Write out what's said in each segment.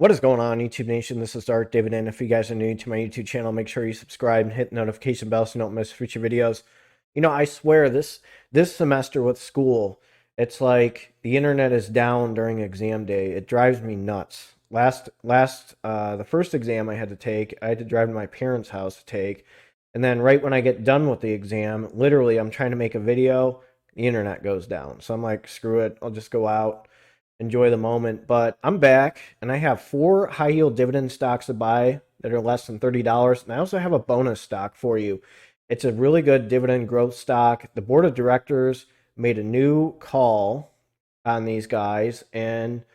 What is going on, YouTube Nation? This is Darth Dividend. If you guys are new to my YouTube channel, make sure you subscribe and hit the notification bell so you don't miss future videos. I swear this semester with school, it's like the internet is down during exam day. It drives me nuts. The first exam I had to take, I had to drive to my parents' house to take, and then right when I get done with the exam, literally I'm trying to make a video, the internet goes down. So I'm like, screw it, I'll just go out, enjoy the moment. But I'm back and I have 4 high yield dividend stocks to buy that are less than $30. And I also have a bonus stock for you. It's a really good dividend growth stock. The board of directors made a new call on these guys and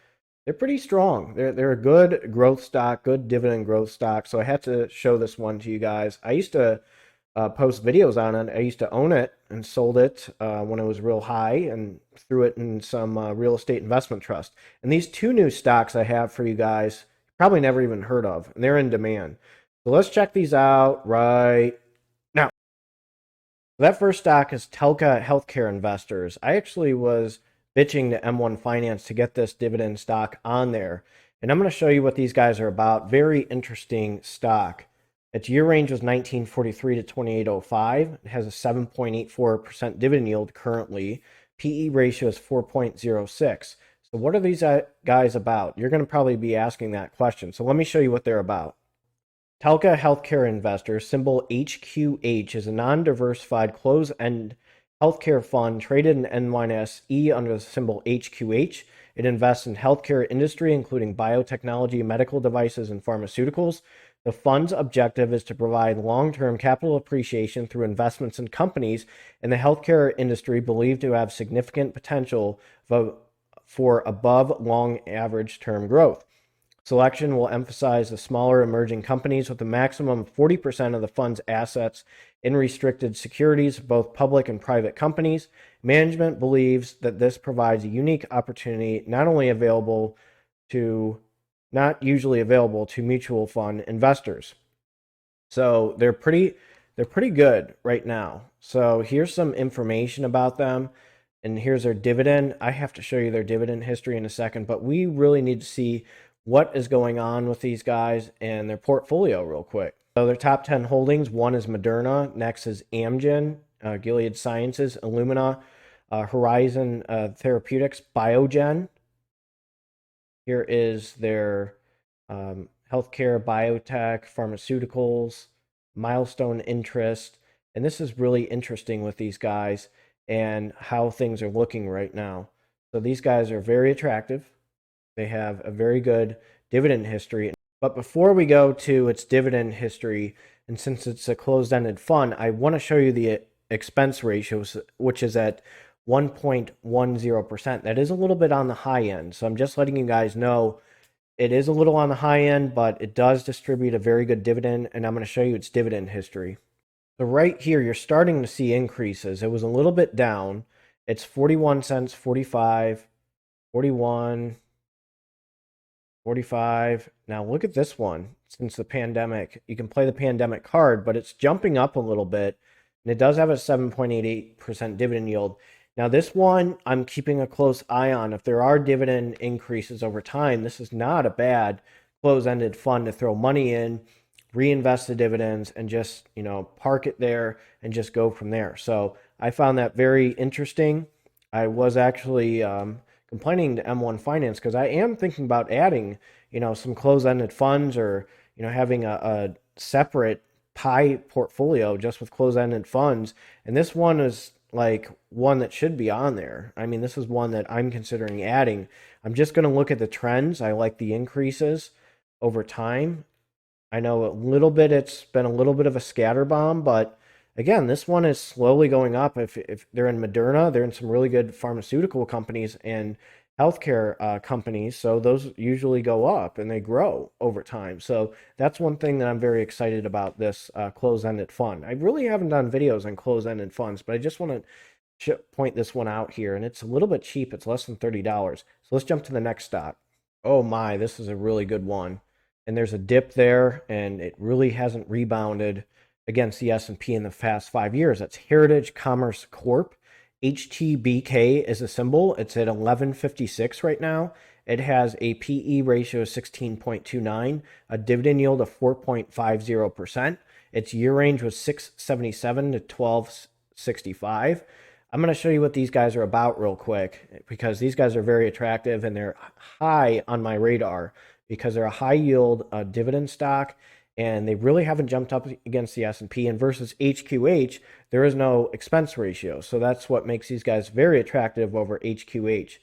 they're pretty strong. They're a good growth stock, good dividend growth stock. So I had to show this one to you guys. I used to post videos on it. I used to own it and sold it when it was real high and threw it in some real estate investment trust. And these 2 new stocks I have for you guys, probably never even heard of, and they're in demand. So let's check these out right now. That first stock is Tela Healthcare Investors. I actually was bitching to M1 Finance to get this dividend stock on there. And I'm going to show you what these guys are about. Very interesting stock. Its year range was 1943 to 2805. It has a 7.84% dividend yield currently. PE ratio is 4.06. So what are these guys about? You're going to probably be asking that question. So let me show you what they're about. Tela Healthcare Investors, symbol HQH, is a non-diversified closed-end healthcare fund traded in NYSE under the symbol HQH. It invests in healthcare industry, including biotechnology, medical devices, and pharmaceuticals. The fund's objective is to provide long-term capital appreciation through investments in companies in the healthcare industry believed to have significant potential for above long average term growth. Selection will emphasize the smaller emerging companies with a maximum of 40% of the fund's assets in restricted securities, both public and private companies. Management believes that this provides a unique opportunity not usually available to mutual fund investors. So they're pretty good right now. So here's some information about them, and here's their dividend. I have to show you their dividend history in a second, but we really need to see what is going on with these guys and their portfolio real quick. So their top 10 holdings, one is Moderna, next is Amgen, Gilead Sciences, Illumina, Horizon Therapeutics, Biogen. Here is their healthcare, biotech, pharmaceuticals, milestone interest. And this is really interesting with these guys and how things are looking right now. So these guys are very attractive. They have a very good dividend history. But before we go to its dividend history, and since it's a closed-ended fund, I want to show you the expense ratios, which is at 1.10%. That is a little bit on the high end. So I'm just letting you guys know it is a little on the high end, but it does distribute a very good dividend, and I'm going to show you its dividend history. So right here, you're starting to see increases. It was a little bit down. It's 41 cents, 45, 41, 45. Now look at this one. Since the pandemic, you can play the pandemic card, but it's jumping up a little bit, and it does have a 7.88% dividend yield. Now this one, I'm keeping a close eye on. If there are dividend increases over time, this is not a bad close-ended fund to throw money in, reinvest the dividends, and just, park it there and just go from there. So I found that very interesting. I was actually complaining to M1 Finance because I am thinking about adding, some closed-ended funds or, having a separate pie portfolio just with closed-ended funds. And this one is like one that should be on there. I mean, this is one that I'm considering adding. I'm just going to look at the trends. I like the increases over time. I know it's been a little bit of a scatter bomb, but again, this one is slowly going up. If they're in Moderna, they're in some really good pharmaceutical companies and healthcare companies. So those usually go up and they grow over time. So that's one thing that I'm very excited about this closed-ended fund. I really haven't done videos on closed-ended funds, but I just want to point this one out here. And it's a little bit cheap. It's less than $30. So let's jump to the next stock. Oh my, this is a really good one. And there's a dip there, and it really hasn't rebounded against the S&P in the past 5 years. That's Heritage Commerce Corp. HTBK is a symbol. It's at 1156 right now. It has a PE ratio of 16.29, a dividend yield of 4.50%. Its year range was 677 to 1265. I'm going to show you what these guys are about real quick because these guys are very attractive and they're high on my radar because they're a high yield dividend stock and they really haven't jumped up against the S&P. And versus HQH, there is no expense ratio. So that's what makes these guys very attractive over HQH.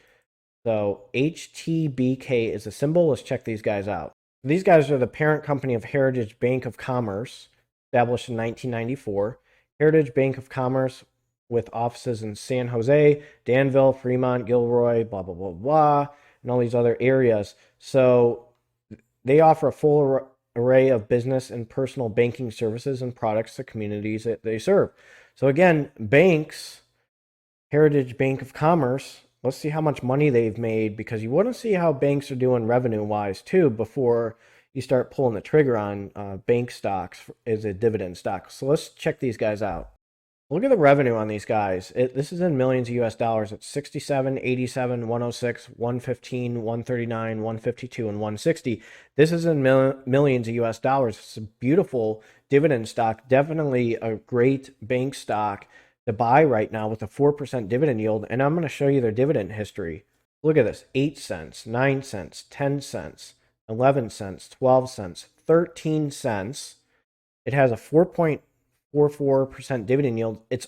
So HTBK is a symbol. Let's check these guys out. These guys are the parent company of Heritage Bank of Commerce, established in 1994. Heritage Bank of Commerce with offices in San Jose, Danville, Fremont, Gilroy, blah, blah, blah, blah, and all these other areas. So they offer a full array of business and personal banking services and products to communities that they serve. So again, banks, Heritage Bank of Commerce, let's see how much money they've made because you want to see how banks are doing revenue-wise too before you start pulling the trigger on bank stocks as a dividend stock. So let's check these guys out. Look at the revenue on these guys. This is in millions of US dollars. It's 67, 87, 106, 115, 139, 152, and 160. This is in millions of US dollars. It's a beautiful dividend stock. Definitely a great bank stock to buy right now with a 4% dividend yield. And I'm going to show you their dividend history. Look at this. 8 cents, 9 cents, 10 cents, 11 cents, 12 cents, 13 cents. It has a 4.44% dividend yield. It's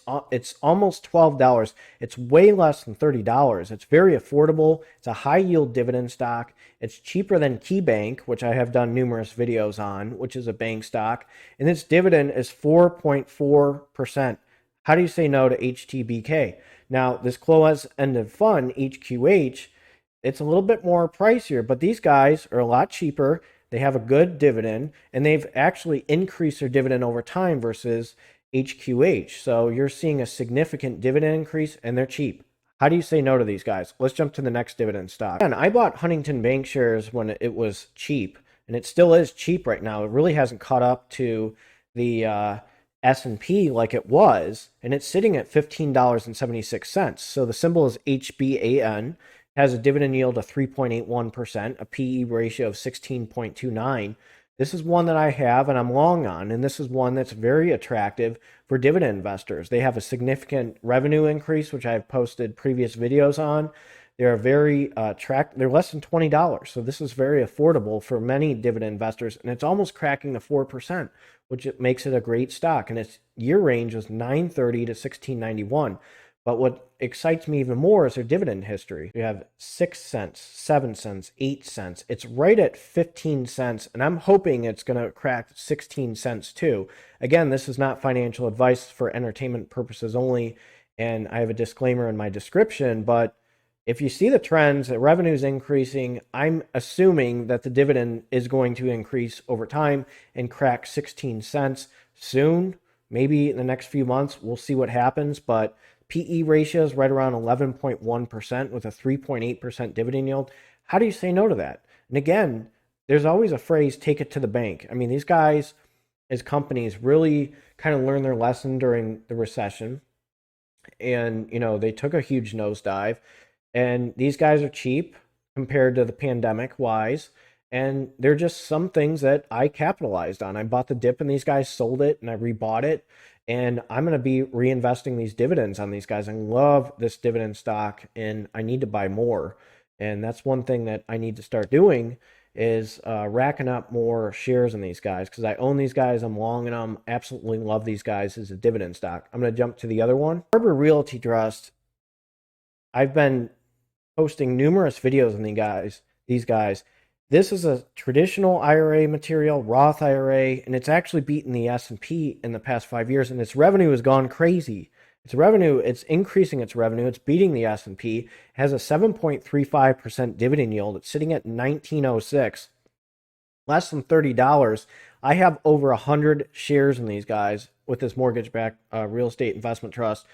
almost $12. It's way less than $30. It's very affordable. It's a high yield dividend stock. It's cheaper than KeyBank, which I have done numerous videos on, which is a bank stock. And its dividend is 4.4%. How do you say no to HTBK? Now, this closed-ended fund, HQH, it's a little bit more pricier, but these guys are a lot cheaper. They have a good dividend, and they've actually increased their dividend over time versus HQH. So you're seeing a significant dividend increase, and they're cheap. How do you say no to these guys? Let's jump to the next dividend stock. And I bought Huntington Bank shares when it was cheap, and it still is cheap right now. It really hasn't caught up to the S&P like it was, and it's sitting at $15.76. So the symbol is HBAN, has a dividend yield of 3.81%, a PE ratio of 16.29. This is one that I have and I'm long on, and this is one that's very attractive for dividend investors. They have a significant revenue increase, which I've posted previous videos on. They're very they're less than $20. So this is very affordable for many dividend investors, and it's almost cracking the 4%, which makes it a great stock. And its year range is 930 to 1691. But what excites me even more is their dividend history. You have 6 cents, 7 cents, 8 cents. It's right at 15 cents, and I'm hoping it's going to crack 16 cents too. Again, this is not financial advice, for entertainment purposes only, and I have a disclaimer in my description, but if you see the trends, the revenue is increasing, I'm assuming that the dividend is going to increase over time and crack 16 cents soon. Maybe in the next few months, we'll see what happens, but PE ratio is right around 11.1% with a 3.8% dividend yield. How do you say no to that? And again, there's always a phrase, take it to the bank. I mean, these guys as companies really kind of learned their lesson during the recession. And, they took a huge nosedive. And these guys are cheap compared to the pandemic wise. And they're just some things that I capitalized on. I bought the dip and these guys sold it and I rebought it. And I'm going to be reinvesting these dividends on these guys. I love this dividend stock and I need to buy more. And that's one thing that I need to start doing is racking up more shares in these guys because I own these guys. I'm long and I'm absolutely love these guys as a dividend stock. I'm going to jump to the other one. Harbor Realty Trust. I've been posting numerous videos on these guys. This is a traditional IRA material, Roth IRA, and it's actually beaten the S&P in the past 5 years, and its revenue has gone crazy. It's increasing its revenue. It's beating the S&P. It has a 7.35% dividend yield. It's sitting at $19.06, less than $30. I have over 100 shares in these guys with this mortgage-backed real estate investment trust.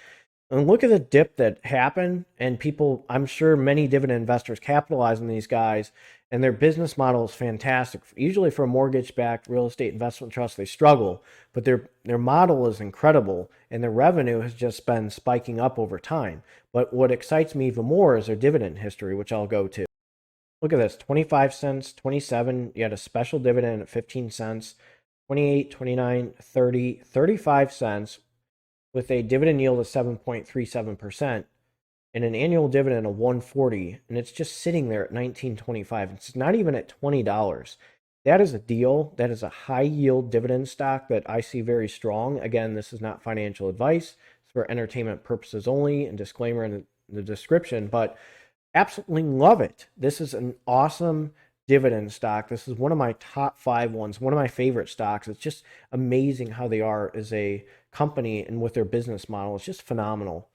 And look at the dip that happened, and people, I'm sure many dividend investors capitalize on these guys, and their business model is fantastic. Usually for a mortgage-backed real estate investment trust, they struggle, but their model is incredible, and their revenue has just been spiking up over time. But what excites me even more is their dividend history, which I'll go to. Look at this, 25 cents, 27. You had a special dividend at 15 cents, 28, 29, 30, 35 cents with a dividend yield of 7.37% and an annual dividend of 140, and it's just sitting there at 19.25. It's not even at $20. That is a deal. That is a high yield dividend stock that I see very strong. Again, this is not financial advice. It's for entertainment purposes only, and disclaimer in the description, but absolutely love it. This is an awesome dividend stock. This is one of my top 5 ones, one of my favorite stocks. It's just amazing how they are as a company and with their business model. It's just phenomenal.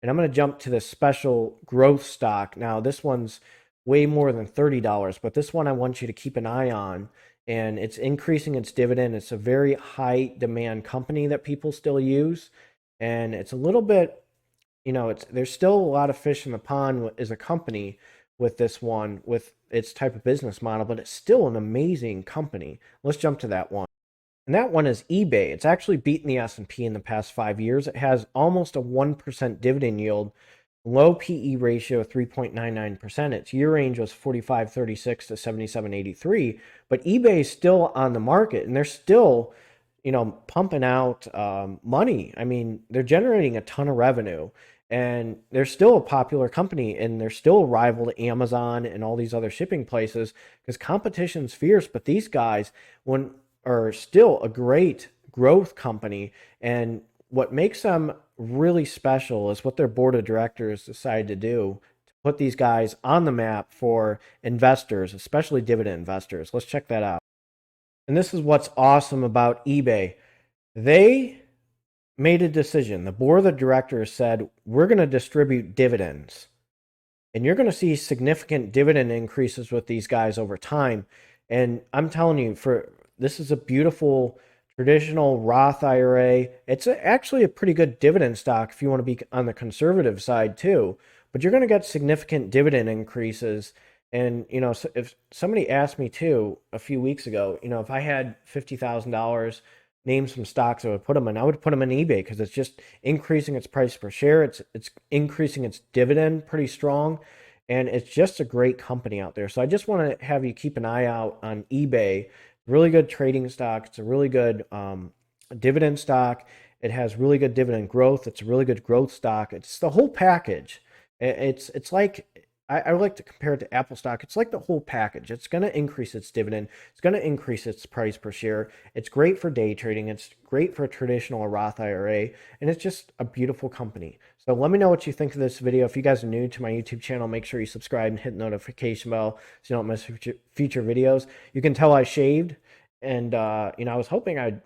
And I'm going to jump to the special growth stock. Now, this one's way more than $30, but this one I want you to keep an eye on. And it's increasing its dividend. It's a very high demand company that people still use. And it's a little bit, there's still a lot of fish in the pond as a company with this one, with its type of business model, but it's still an amazing company. Let's jump to that one. And that one is eBay. It's actually beaten the S&P in the past 5 years. It has almost a 1% dividend yield, low PE ratio of 3.99%. Its year range was 45.36 to 77.83. But eBay is still on the market, and they're still, pumping out money. I mean, they're generating a ton of revenue, and they're still a popular company, and they're still a rival to Amazon and all these other shipping places because competition's fierce. But these guys, are still a great growth company. And what makes them really special is what their board of directors decided to do to put these guys on the map for investors, especially dividend investors. Let's check that out. And this is what's awesome about eBay. They made a decision. The board of directors said, we're going to distribute dividends. And you're going to see significant dividend increases with these guys over time. And I'm telling you, this is a beautiful traditional Roth IRA. It's actually a pretty good dividend stock if you want to be on the conservative side too. But you're going to get significant dividend increases. And, so if somebody asked me too a few weeks ago, if I had $50,000, name some stocks I would put them in, I would put them in eBay because it's just increasing its price per share. It's increasing its dividend pretty strong. And it's just a great company out there. So I just want to have you keep an eye out on eBay. Really good trading stock. It's a really good dividend stock. It has really good dividend growth. It's a really good growth stock. It's the whole package. It's like, I would like to compare it to Apple stock. It's like the whole package. It's going to increase its dividend. It's going to increase its price per share. It's great for day trading. It's great for a traditional Roth IRA. And it's just a beautiful company. So let me know what you think of this video. If you guys are new to my YouTube channel, make sure you subscribe and hit the notification bell so you don't miss future videos. You can tell I shaved. And, I was hoping I'd,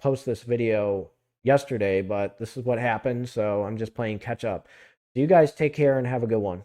post this video yesterday, but this is what happened. So I'm just playing catch up. So you guys take care and have a good one.